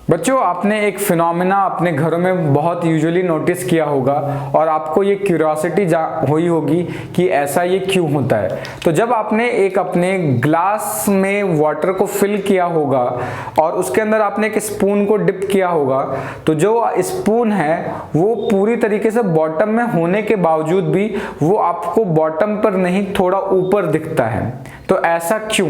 बच्चों, आपने एक फिनोमिना अपने घरों में बहुत यूजुअली नोटिस किया होगा और आपको ये क्यूरियोसिटी हुई होगी कि ऐसा ये क्यों होता है। तो जब आपने एक अपने ग्लास में वाटर को फिल किया होगा और उसके अंदर आपने एक स्पून को डिप किया होगा, तो जो स्पून है वो पूरी तरीके से बॉटम में होने के बावजूद भी वो आपको बॉटम पर नहीं, थोड़ा ऊपर दिखता है। तो ऐसा क्यों?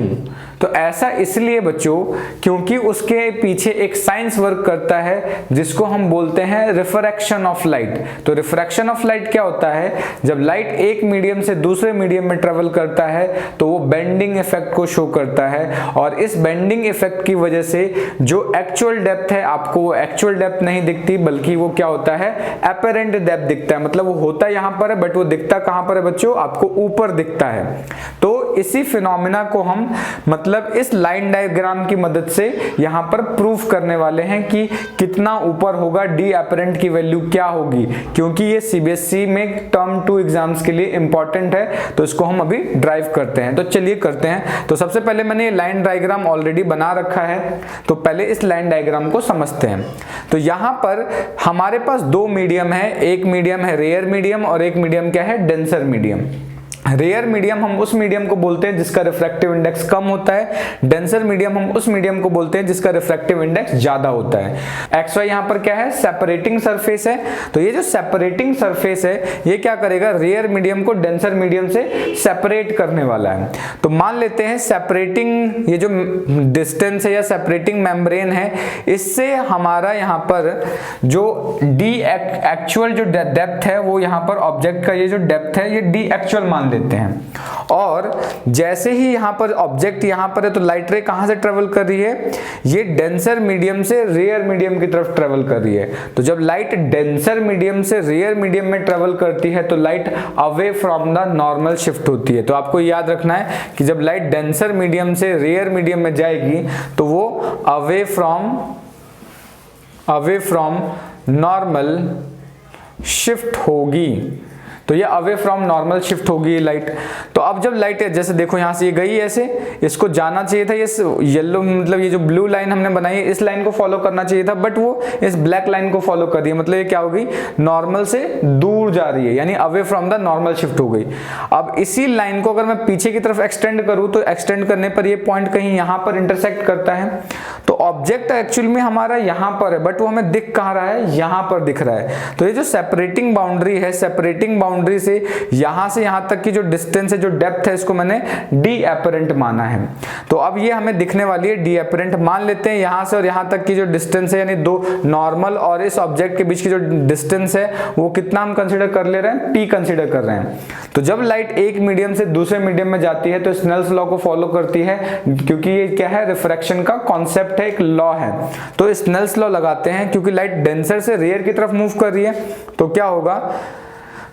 तो ऐसा इसलिए बच्चों, क्योंकि उसके पीछे एक साइंस वर्क करता है जिसको हम बोलते हैं रिफ्रैक्शन ऑफ लाइट। तो रिफ्रैक्शन ऑफ लाइट क्या होता है? जब लाइट एक मीडियम से दूसरे मीडियम में ट्रेवल करता है तो वो बेंडिंग इफेक्ट को शो करता है, और इस बेंडिंग इफेक्ट की वजह से जो एक्चुअल डेप्थ है आपको वो एक्चुअल डेप्थ नहीं दिखती, बल्कि वो क्या होता है, एपरेंट डेप्थ दिखता है। मतलब वो होता यहां पर है बट वो दिखता कहां पर है बच्चों? आपको ऊपर दिखता है। तो इसी फिनोमिना को हम मतलब इस लाइन डायग्राम की मदद से यहां पर प्रूफ करने वाले हैं कि कितना ऊपर होगा, डी एपरेंट की वैल्यू क्या होगी, क्योंकि ये सीबीएसई में टर्म 2 एग्जाम्स के लिए इंपॉर्टेंट है। तो इसको हम अभी ड्राइव करते हैं। तो चलिए करते हैं। तो सबसे पहले मैंने ये लाइन डायग्राम ऑलरेडी बना रखा है, तो पहले इस लाइन डायग्राम को समझते हैं। तो यहां पर हमारे पास दो मीडियम है, एक मीडियम है रेयर मीडियम और एक मीडियम क्या है, डेंसर मीडियम। रेयर मीडियम हम उस मीडियम को बोलते हैं जिसका रिफ्रैक्टिव इंडेक्स कम होता है, डेंसर मीडियम हम उस मीडियम को बोलते हैं जिसका रिफ्रैक्टिव इंडेक्स ज्यादा होता है। एक्स वाई यहां पर क्या है, सेपरेटिंग सरफेस है। तो ये जो सेपरेटिंग सरफेस है ये क्या करेगा, रेयर मीडियम को डेंसर मीडियम से सेपरेट करने वाला है। तो मान लेते हैं सेपरेटिंग ये जो डिस्टेंस है या सेपरेटिंग मेम्ब्रेन है, इससे हमारा यहां पर जो डी एक्चुअल जो डेप्थ है वो यहां पर ऑब्जेक्ट का ये जो डेप्थ है ये डी एक्चुअल मान लेते हैं। और जैसे ही यहां पर ऑब्जेक्ट यहां पर है तो लाइट रे कहां से ट्रेवल कर रही है, ये डेंसर मीडियम से रेयर मीडियम की तरफ ट्रेवल कर रही है। तो जब लाइट डेंसर मीडियम से रेयर मीडियम में ट्रेवल करती है तो light away from the normal shift होती है। तो आपको याद रखना है कि जब लाइट डेंसर मीडियम से रेयर मीडियम में जाएगी तो वो अवे फ्रॉम नॉर्मल शिफ्ट होगी। तो ये अवे फ्रॉम नॉर्मल शिफ्ट होगी लाइट। तो अब जब लाइट जैसे देखो यहां से ये गई ऐसे, इसको जाना चाहिए था, ये येलो मतलब ये जो ब्लू लाइन हमने बनाई है इस लाइन को फॉलो करना चाहिए था, बट वो इस ब्लैक लाइन को फॉलो कर रही है। मतलब ये क्या हो गई, नॉर्मल से दूर जा रही है, यानी away from the normal shift हो गई। अब इसी लाइन को अगर मैं पीछे की तरफ एक्सटेंड करूं तो एक्सटेंड करने पर ये पॉइंट कहीं यहां पर इंटरसेक्ट करता है। तो ऑब्जेक्ट एक्चुअल में हमारा यहां पर है बट वो हमें दिख कहां रहा है, यहां पर दिख रहा है। तो ये जो सेपरेटिंग बाउंड्री है, सेपरेटिंग बाउंड्री से यहां तक की जो डिस्टेंस है, जो डेप्थ है, इसको मैंने डी एपरेंट माना है। तो अब ये हमें दिखने वाली है डी एपरेंट। मान लेते हैं यहां से और यहां तक की जो डिस्टेंस है, यानी दो नॉर्मल और इस ऑब्जेक्ट के बीच की जो डिस्टेंस है वो कितना हम कंसीडर कर ले रहे हैं, टी कंसीडर कर रहे हैं। तो जब लाइट एक मीडियम से दूसरे मीडियम में जाती है तो स्नेल्स लॉ को फॉलो करती है, क्योंकि ये क्या है, रिफ्रैक्शन का कॉन्सेप्ट है, एक लॉ है। तो स्नेल्स लॉ लगाते हैं, क्योंकि लाइट डेंसर से रेयर की तरफ मूव कर रही है तो क्या होगा,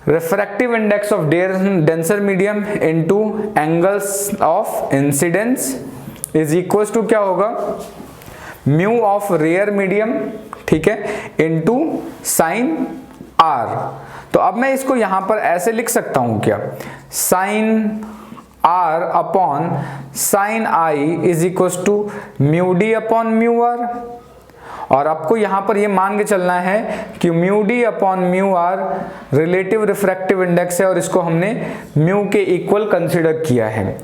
refractive index of denser medium into angles of incidence is equals to क्या होगा, म्यू ऑफ रेयर मीडियम, ठीक है, इनटू साइन आर। तो अब मैं इसको यहां पर ऐसे लिख सकता हूं क्या, sine r upon sine i is equal to mu d upon mu r. और आपको यहां पर ये मान के चलना है कि mu d upon mu r relative refractive index है और इसको हमने म्यू के इक्वल कंसीडर किया है।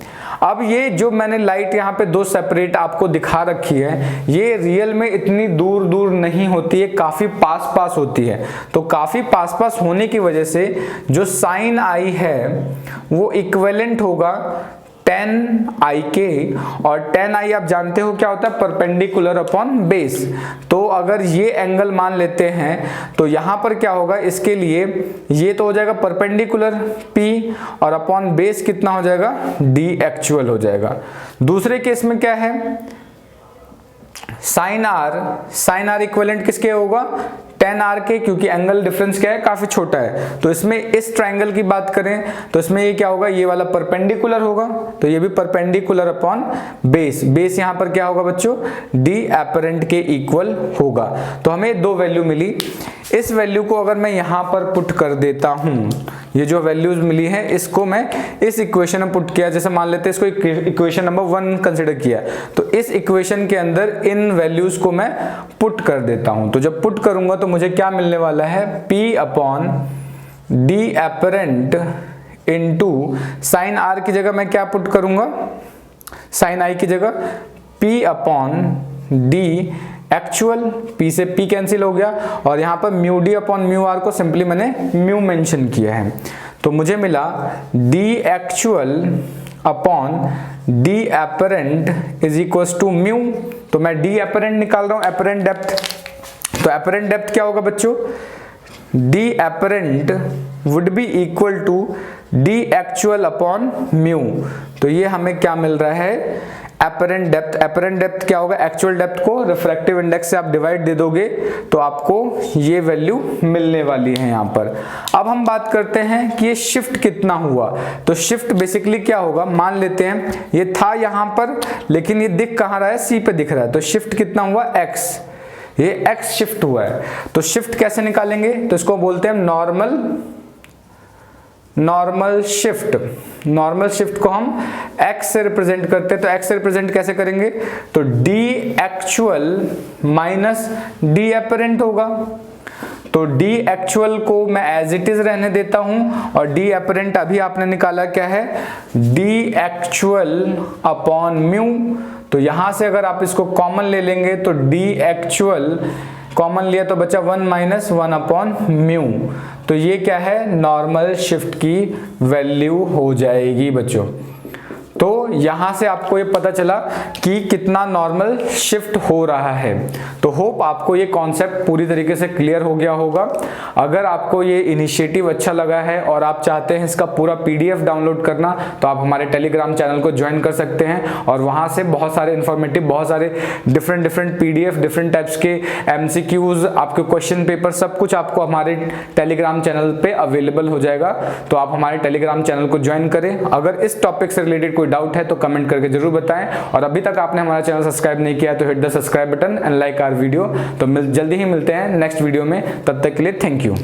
अब ये जो मैंने लाइट यहाँ पे दो सेपरेट आपको दिखा रखी है, ये रियल में इतनी दूर दूर नहीं होती है, काफी पास पास होती है। तो काफी पास पास होने की वजह से जो साइन आई है वो इक्विवेलेंट होगा tan आई के, और tan आई आप जानते हो क्या होता है, परपेंडिकुलर अपॉन बेस। तो अगर ये एंगल मान लेते हैं तो यहां पर क्या होगा, इसके लिए ये तो हो जाएगा परपेंडिकुलर P और अपॉन बेस कितना हो जाएगा, D एक्चुअल हो जाएगा। दूसरे केस में क्या है, साइन आर इक्विवेलेंट किसके होगा, tan r के, क्योंकि एंगल डिफरेंस क्या है, काफी छोटा है। तो इसमें इस ट्राइंगल की बात करें तो इसमें ये क्या होगा, ये वाला परपेंडिकुलर होगा, तो ये भी परपेंडिकुलर अपॉन बेस। बेस यहां पर क्या होगा बच्चों, डी एपरेंट के इक्वल होगा। तो हमें दो वैल्यू मिली। इस वैल्यू को अगर मैं यहां पर पुट कर देता हूं, ये जो वैल्यूज मिली है इसको मैं इस इक्वेशन में पुट किया, जैसे मान लेते हैं इसको इक्वेशन नंबर 1 कंसीडर किया, तो इस इक्वेशन के अंदर इन वैल्यूज को मैं पुट कर देता हूं। तो जब पुट करूंगा तो मुझे क्या मिलने वाला है, P upon d apparent into sine r की जगह मैं क्या पुट करूंगा, साइन आई की जगह P upon d actual, P से P कैंसिल हो गया, और यहां पर mu d upon mu r को सिंपली मैंने म्यू मेंशन किया है। तो मुझे मिला d actual upon d apparent is equal to mu. तो मैं डी एपरेंट निकाल रहा हूं, एपरेंट डेप्थ। तो एपरेंट डेप्थ क्या होगा बच्चों, d apparent would be equal to d actual upon mu. तो ये हमें क्या मिल रहा है, एपरेंट डेप्थ। एपरेंट डेप्थ क्या होगा, एक्चुअल डेप्थ को रिफ्रैक्टिव इंडेक्स से आप डिवाइड दे दोगे तो आपको ये वैल्यू मिलने वाली है यहाँ पर। अब हम बात करते हैं कि ये शिफ्ट कितना हुआ। तो शिफ्ट बेसिकली क्या होगा, मान लेते हैं ये था यहाँ पर, लेकिन ये दिख कहाँ रहा है, सी पे दिख रहा है, तो शिफ्ट कितना हुआ, x, ये x शिफ्ट हुआ है। तो शिफ्ट कैसे निकालेंगे, तो इसको बोलते हैं नॉर्मल शिफ्ट। नॉर्मल शिफ्ट को हम x से रिप्रेजेंट करते हैं, तो x से रिप्रेजेंट कैसे करेंगे, तो d actual minus d apparent होगा। तो d एक्चुअल को मैं एज इट इज रहने देता हूं, और d एपरेंट अभी आपने निकाला क्या है, d एक्चुअल अपॉन म्यू। तो यहां से अगर आप इसको कॉमन ले लेंगे तो d एक्चुअल कॉमन लिया तो बचा 1 माइनस 1 अपॉन म्यू। तो ये क्या है, नॉर्मल शिफ्ट की वैल्यू हो जाएगी बच्चों। तो यहां से आपको ये पता चला कि कितना नॉर्मल शिफ्ट हो रहा है। तो होप आपको ये कॉन्सेप्ट पूरी तरीके से क्लियर हो गया होगा। अगर आपको ये इनिशिएटिव अच्छा लगा है और आप चाहते हैं इसका पूरा PDF डाउनलोड करना, तो आप हमारे टेलीग्राम चैनल को ज्वाइन कर सकते हैं, और वहां से बहुत सारे इन्फॉर्मेटिव, बहुत सारे डिफरेंट PDF, डिफरेंट टाइप्स के MCQs, आपके क्वेश्चन पेपर, सब कुछ आपको हमारे टेलीग्राम चैनल पे अवेलेबल हो जाएगा। तो आप हमारे टेलीग्राम चैनल को ज्वाइन करें। अगर इस टॉपिक से रिलेटेड कोई डाउट है तो कमेंट करके जरूर बताएं, और अभी तक आपने हमारा चैनल सब्सक्राइब नहीं किया तो hit the subscribe button and like our video. तो जल्दी ही मिलते हैं नेक्स्ट वीडियो में, तब तक के लिए थैंक यू।